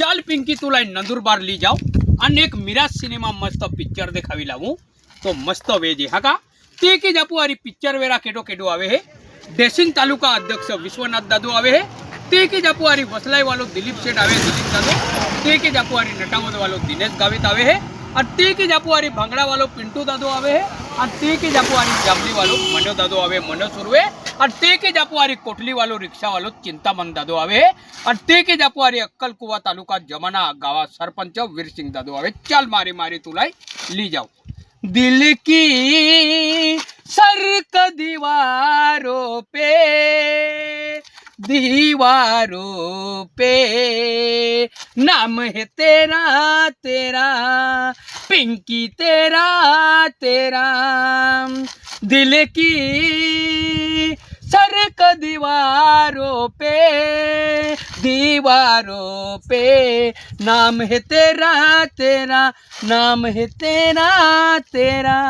चाल पिंकी तुला नंदुरबार ली जाओ आणि एक मिराज सिनेमा मस्त पिक्चर देखावी लावू तो मस्त वेज हा का ते के जापुआरी पिक्चर वेरा केडो केडो आवे है डेसिंग तालुका अध्यक्ष विश्वनाथ दादू आवे है ते के जापुआरी वसलाई वालो दिलीप सेठ आवे दिलीप दादू ते के जापुआरी नटावद वालो दिनेश गावित आवे है और ते के जापुआरी भांगड़ा वालो पिंटू दादू आवे है और ते के जापुआरी जामली वालो मनो दादू आवे मनो सुरवे और ते के जापुआरी कोटली वालो रिक्शा वालो चिंतामन दादू आवे और ते के जापुआरी अक्कल कुवा तालुका जमाना गावा सरपंच वीर सिंह दादू आवे। चल मारी मारी तुलाई ली जाओ। दिल की सरक दीवारों पे नाम है तेरा तेरा पिंकी तेरा तेरा दिल की सरक दीवारों पे नाम है तेरा तेरा नाम है तेरा तेरा।